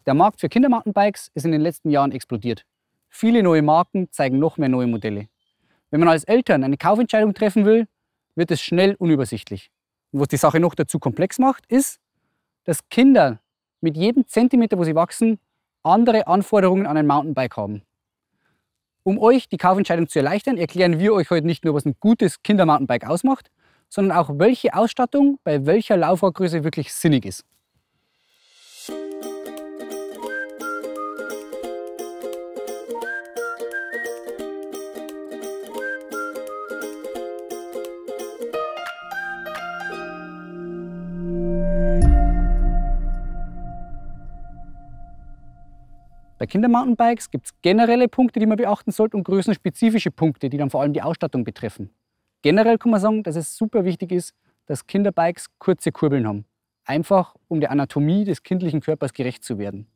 Der Markt für Kindermountainbikes ist in den letzten Jahren explodiert. Viele neue Marken zeigen noch mehr neue Modelle. Wenn man als Eltern eine Kaufentscheidung treffen will, wird es schnell unübersichtlich. Und was die Sache noch dazu komplex macht, ist, dass Kinder mit jedem Zentimeter, wo sie wachsen, andere Anforderungen an ein Mountainbike haben. Um euch die Kaufentscheidung zu erleichtern, erklären wir euch heute nicht nur, was ein gutes Kinder-Mountainbike ausmacht, sondern auch, welche Ausstattung bei welcher Laufradgröße wirklich sinnig ist. Bei Kinder-Mountainbikes gibt es generelle Punkte, die man beachten sollte, und größenspezifische Punkte, die dann vor allem die Ausstattung betreffen. Generell kann man sagen, dass es super wichtig ist, dass Kinderbikes kurze Kurbeln haben. Einfach, um der Anatomie des kindlichen Körpers gerecht zu werden.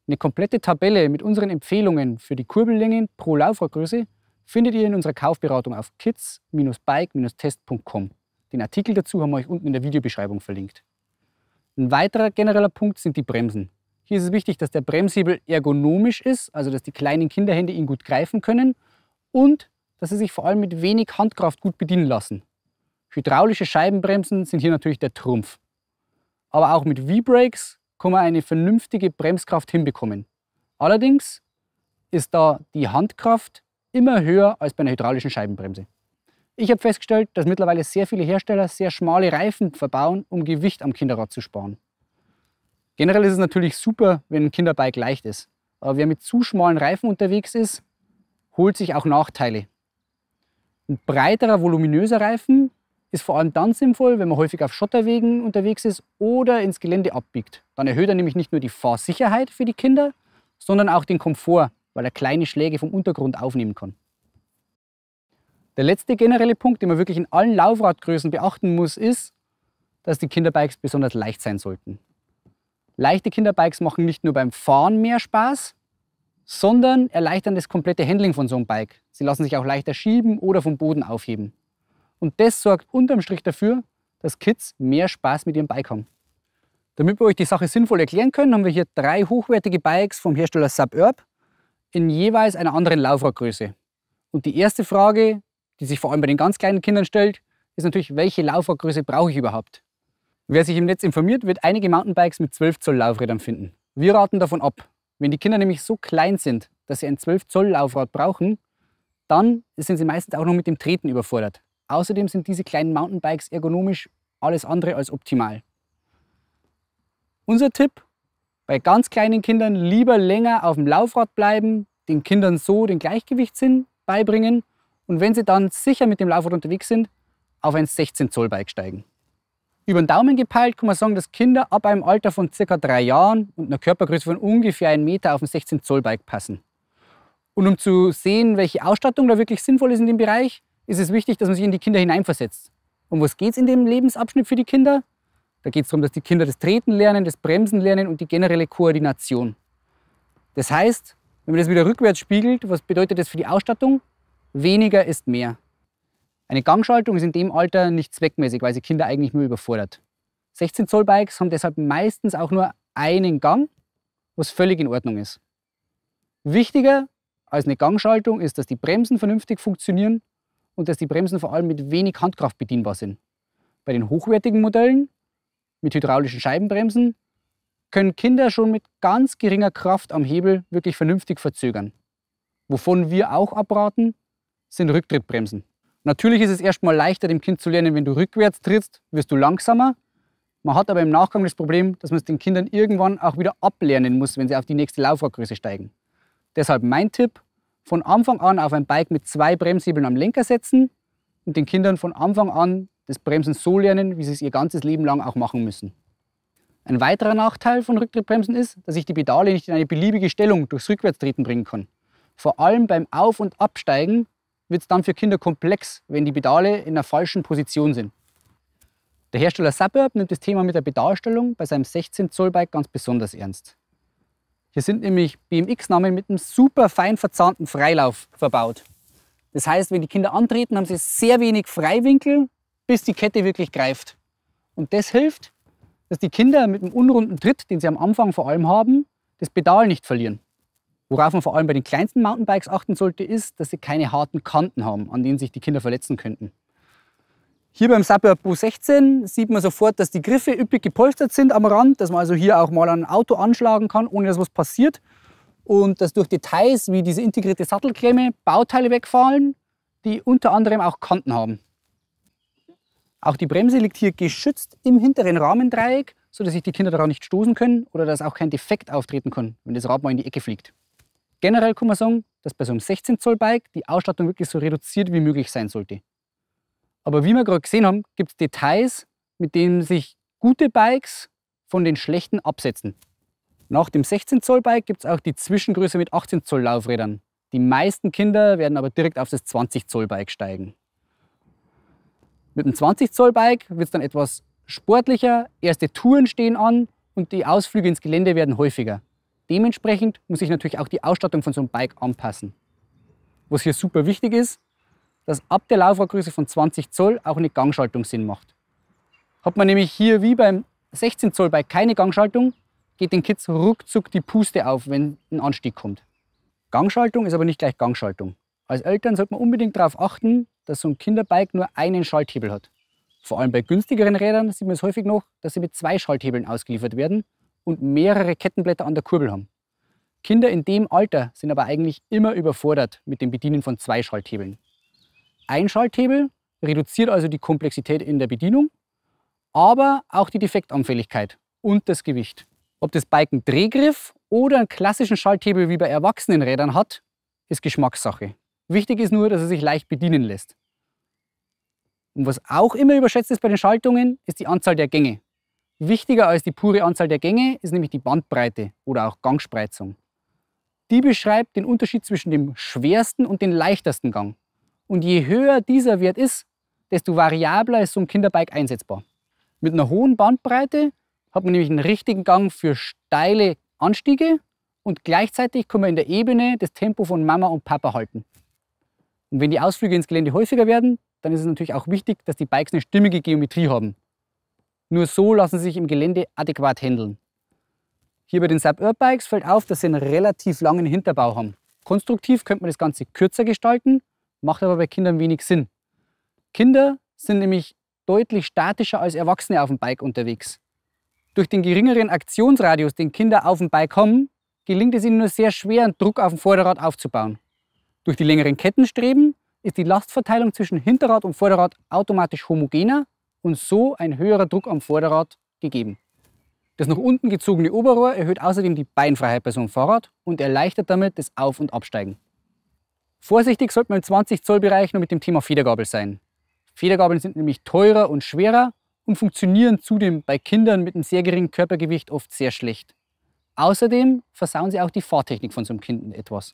Eine komplette Tabelle mit unseren Empfehlungen für die Kurbellängen pro Laufradgröße findet ihr in unserer Kaufberatung auf kids-bike-test.com. Den Artikel dazu haben wir euch unten in der Videobeschreibung verlinkt. Ein weiterer genereller Punkt sind die Bremsen. Hier ist es wichtig, dass der Bremshebel ergonomisch ist, also dass die kleinen Kinderhände ihn gut greifen können und dass sie sich vor allem mit wenig Handkraft gut bedienen lassen. Hydraulische Scheibenbremsen sind hier natürlich der Trumpf. Aber auch mit V-Brakes kann man eine vernünftige Bremskraft hinbekommen. Allerdings ist da die Handkraft immer höher als bei einer hydraulischen Scheibenbremse. Ich habe festgestellt, dass mittlerweile sehr viele Hersteller sehr schmale Reifen verbauen, um Gewicht am Kinderrad zu sparen. Generell ist es natürlich super, wenn ein Kinderbike leicht ist. Aber wer mit zu schmalen Reifen unterwegs ist, holt sich auch Nachteile. Ein breiterer, voluminöser Reifen ist vor allem dann sinnvoll, wenn man häufig auf Schotterwegen unterwegs ist oder ins Gelände abbiegt. Dann erhöht er nämlich nicht nur die Fahrsicherheit für die Kinder, sondern auch den Komfort, weil er kleine Schläge vom Untergrund aufnehmen kann. Der letzte generelle Punkt, den man wirklich in allen Laufradgrößen beachten muss, ist, dass die Kinderbikes besonders leicht sein sollten. Leichte Kinderbikes machen nicht nur beim Fahren mehr Spaß, sondern erleichtern das komplette Handling von so einem Bike. Sie lassen sich auch leichter schieben oder vom Boden aufheben. Und das sorgt unterm Strich dafür, dass Kids mehr Spaß mit ihrem Bike haben. Damit wir euch die Sache sinnvoll erklären können, haben wir hier 3 hochwertige Bikes vom Hersteller Suburb in jeweils einer anderen Laufradgröße. Und die erste Frage, die sich vor allem bei den ganz kleinen Kindern stellt, ist natürlich, welche Laufradgröße brauche ich überhaupt? Wer sich im Netz informiert, wird einige Mountainbikes mit 12 Zoll Laufrädern finden. Wir raten davon ab. Wenn die Kinder nämlich so klein sind, dass sie ein 12 Zoll Laufrad brauchen, dann sind sie meistens auch noch mit dem Treten überfordert. Außerdem sind diese kleinen Mountainbikes ergonomisch alles andere als optimal. Unser Tipp: Bei ganz kleinen Kindern lieber länger auf dem Laufrad bleiben, den Kindern so den Gleichgewichtssinn beibringen und wenn sie dann sicher mit dem Laufrad unterwegs sind, auf ein 16 Zoll Bike steigen. Über den Daumen gepeilt kann man sagen, dass Kinder ab einem Alter von ca. 3 Jahren und einer Körpergröße von ungefähr 1 Meter auf ein 16 Zoll Bike passen. Und um zu sehen, welche Ausstattung da wirklich sinnvoll ist in dem Bereich, ist es wichtig, dass man sich in die Kinder hineinversetzt. Um was geht es in dem Lebensabschnitt für die Kinder? Da geht es darum, dass die Kinder das Treten lernen, das Bremsen lernen und die generelle Koordination. Das heißt, wenn man das wieder rückwärts spiegelt, was bedeutet das für die Ausstattung? Weniger ist mehr. Eine Gangschaltung ist in dem Alter nicht zweckmäßig, weil sie Kinder eigentlich nur überfordert. 16 Zoll Bikes haben deshalb meistens auch nur einen Gang, was völlig in Ordnung ist. Wichtiger als eine Gangschaltung ist, dass die Bremsen vernünftig funktionieren und dass die Bremsen vor allem mit wenig Handkraft bedienbar sind. Bei den hochwertigen Modellen mit hydraulischen Scheibenbremsen können Kinder schon mit ganz geringer Kraft am Hebel wirklich vernünftig verzögern. Wovon wir auch abraten, sind Rücktrittbremsen. Natürlich ist es erstmal leichter, dem Kind zu lernen, wenn du rückwärts trittst, wirst du langsamer. Man hat aber im Nachgang das Problem, dass man es den Kindern irgendwann auch wieder ablernen muss, wenn sie auf die nächste Laufradgröße steigen. Deshalb mein Tipp: Von Anfang an auf ein Bike mit 2 Bremshebeln am Lenker setzen und den Kindern von Anfang an das Bremsen so lernen, wie sie es ihr ganzes Leben lang auch machen müssen. Ein weiterer Nachteil von Rücktrittbremsen ist, dass ich die Pedale nicht in eine beliebige Stellung durchs Rückwärtstreten bringen kann. Vor allem beim Auf- und Absteigen wird es dann für Kinder komplex, wenn die Pedale in einer falschen Position sind. Der Hersteller Suburb nimmt das Thema mit der Pedalstellung bei seinem 16 Zoll Bike ganz besonders ernst. Hier sind nämlich BMX-Namen mit einem super fein verzahnten Freilauf verbaut. Das heißt, wenn die Kinder antreten, haben sie sehr wenig Freiwinkel, bis die Kette wirklich greift. Und das hilft, dass die Kinder mit dem unrunden Tritt, den sie am Anfang vor allem haben, das Pedal nicht verlieren. Worauf man vor allem bei den kleinsten Mountainbikes achten sollte, ist, dass sie keine harten Kanten haben, an denen sich die Kinder verletzen könnten. Hier beim Suburb Pro 16 sieht man sofort, dass die Griffe üppig gepolstert sind am Rand, dass man also hier auch mal ein Auto anschlagen kann, ohne dass was passiert. Und dass durch Details wie diese integrierte Sattelklemme Bauteile wegfallen, die unter anderem auch Kanten haben. Auch die Bremse liegt hier geschützt im hinteren Rahmendreieck, sodass sich die Kinder daran nicht stoßen können oder dass auch kein Defekt auftreten kann, wenn das Rad mal in die Ecke fliegt. Generell kann man sagen, dass bei so einem 16 Zoll Bike die Ausstattung wirklich so reduziert wie möglich sein sollte. Aber wie wir gerade gesehen haben, gibt es Details, mit denen sich gute Bikes von den schlechten absetzen. Nach dem 16 Zoll Bike gibt es auch die Zwischengröße mit 18 Zoll Laufrädern. Die meisten Kinder werden aber direkt auf das 20 Zoll Bike steigen. Mit dem 20 Zoll Bike wird es dann etwas sportlicher, erste Touren stehen an und die Ausflüge ins Gelände werden häufiger. Dementsprechend muss sich natürlich auch die Ausstattung von so einem Bike anpassen. Was hier super wichtig ist, dass ab der Laufradgröße von 20 Zoll auch eine Gangschaltung Sinn macht. Hat man nämlich hier wie beim 16 Zoll Bike keine Gangschaltung, geht den Kids ruckzuck die Puste auf, wenn ein Anstieg kommt. Gangschaltung ist aber nicht gleich Gangschaltung. Als Eltern sollte man unbedingt darauf achten, dass so ein Kinderbike nur einen Schalthebel hat. Vor allem bei günstigeren Rädern sieht man es häufig noch, dass sie mit 2 Schalthebeln ausgeliefert werden und mehrere Kettenblätter an der Kurbel haben. Kinder in dem Alter sind aber eigentlich immer überfordert mit dem Bedienen von 2 Schalthebeln. Ein Schalthebel reduziert also die Komplexität in der Bedienung, aber auch die Defektanfälligkeit und das Gewicht. Ob das Bike einen Drehgriff oder einen klassischen Schalthebel wie bei Erwachsenenrädern hat, ist Geschmackssache. Wichtig ist nur, dass er sich leicht bedienen lässt. Und was auch immer überschätzt ist bei den Schaltungen, ist die Anzahl der Gänge. Wichtiger als die pure Anzahl der Gänge ist nämlich die Bandbreite oder auch Gangspreizung. Die beschreibt den Unterschied zwischen dem schwersten und dem leichtesten Gang. Und je höher dieser Wert ist, desto variabler ist so ein Kinderbike einsetzbar. Mit einer hohen Bandbreite hat man nämlich einen richtigen Gang für steile Anstiege und gleichzeitig kann man in der Ebene das Tempo von Mama und Papa halten. Und wenn die Ausflüge ins Gelände häufiger werden, dann ist es natürlich auch wichtig, dass die Bikes eine stimmige Geometrie haben. Nur so lassen sie sich im Gelände adäquat handeln. Hier bei den Suburb Bikes fällt auf, dass sie einen relativ langen Hinterbau haben. Konstruktiv könnte man das Ganze kürzer gestalten, macht aber bei Kindern wenig Sinn. Kinder sind nämlich deutlich statischer als Erwachsene auf dem Bike unterwegs. Durch den geringeren Aktionsradius, den Kinder auf dem Bike haben, gelingt es ihnen nur sehr schwer, einen Druck auf dem Vorderrad aufzubauen. Durch die längeren Kettenstreben ist die Lastverteilung zwischen Hinterrad und Vorderrad automatisch homogener und so ein höherer Druck am Vorderrad gegeben. Das nach unten gezogene Oberrohr erhöht außerdem die Beinfreiheit bei so einem Fahrrad und erleichtert damit das Auf- und Absteigen. Vorsichtig sollte man im 20 Zoll Bereich nur mit dem Thema Federgabel sein. Federgabeln sind nämlich teurer und schwerer und funktionieren zudem bei Kindern mit einem sehr geringen Körpergewicht oft sehr schlecht. Außerdem versauen sie auch die Fahrtechnik von so einem Kind etwas.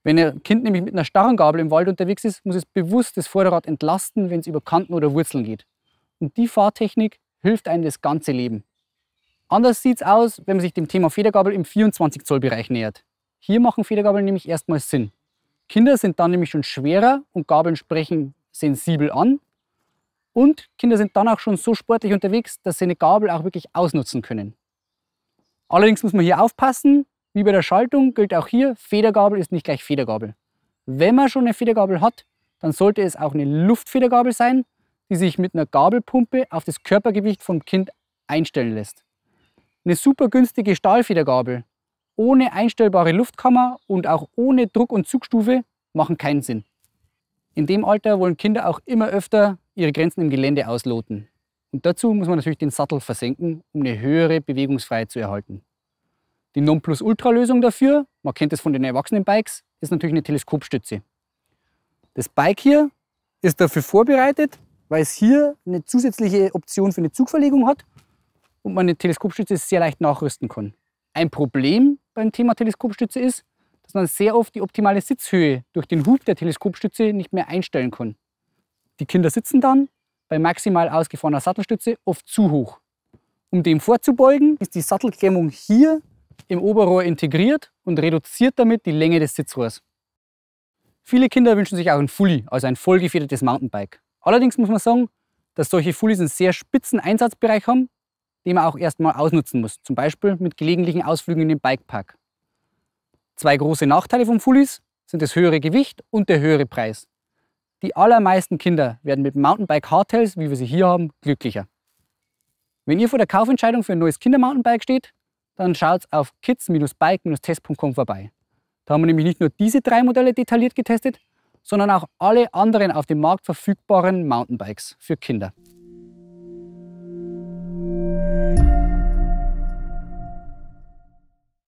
Wenn ein Kind nämlich mit einer starren Gabel im Wald unterwegs ist, muss es bewusst das Vorderrad entlasten, wenn es über Kanten oder Wurzeln geht. Und die Fahrtechnik hilft einem das ganze Leben. Anders sieht es aus, wenn man sich dem Thema Federgabel im 24 Zoll Bereich nähert. Hier machen Federgabeln nämlich erstmal Sinn. Kinder sind dann nämlich schon schwerer und Gabeln sprechen sensibel an. Und Kinder sind dann auch schon so sportlich unterwegs, dass sie eine Gabel auch wirklich ausnutzen können. Allerdings muss man hier aufpassen, wie bei der Schaltung gilt auch hier, Federgabel ist nicht gleich Federgabel. Wenn man schon eine Federgabel hat, dann sollte es auch eine Luftfedergabel sein, die sich mit einer Gabelpumpe auf das Körpergewicht vom Kind einstellen lässt. Eine super günstige Stahlfedergabel ohne einstellbare Luftkammer und auch ohne Druck- und Zugstufe machen keinen Sinn. In dem Alter wollen Kinder auch immer öfter ihre Grenzen im Gelände ausloten. Und dazu muss man natürlich den Sattel versenken, um eine höhere Bewegungsfreiheit zu erhalten. Die Nonplusultra-Lösung dafür, man kennt es von den Erwachsenen-Bikes, ist natürlich eine Teleskopstütze. Das Bike hier ist dafür vorbereitet, weil es hier eine zusätzliche Option für eine Zugverlegung hat und man eine Teleskopstütze sehr leicht nachrüsten kann. Ein Problem beim Thema Teleskopstütze ist, dass man sehr oft die optimale Sitzhöhe durch den Hub der Teleskopstütze nicht mehr einstellen kann. Die Kinder sitzen dann bei maximal ausgefahrener Sattelstütze oft zu hoch. Um dem vorzubeugen, ist die Sattelklemmung hier im Oberrohr integriert und reduziert damit die Länge des Sitzrohrs. Viele Kinder wünschen sich auch ein Fully, also ein vollgefedertes Mountainbike. Allerdings muss man sagen, dass solche Fullies einen sehr spitzen Einsatzbereich haben, den man auch erstmal ausnutzen muss, zum Beispiel mit gelegentlichen Ausflügen in den Bikepark. 2 große Nachteile vom Fullies sind das höhere Gewicht und der höhere Preis. Die allermeisten Kinder werden mit Mountainbike Hardtails, wie wir sie hier haben, glücklicher. Wenn ihr vor der Kaufentscheidung für ein neues Kindermountainbike steht, dann schaut auf kids-bike-test.com vorbei. Da haben wir nämlich nicht nur diese 3 Modelle detailliert getestet, sondern auch alle anderen auf dem Markt verfügbaren Mountainbikes für Kinder.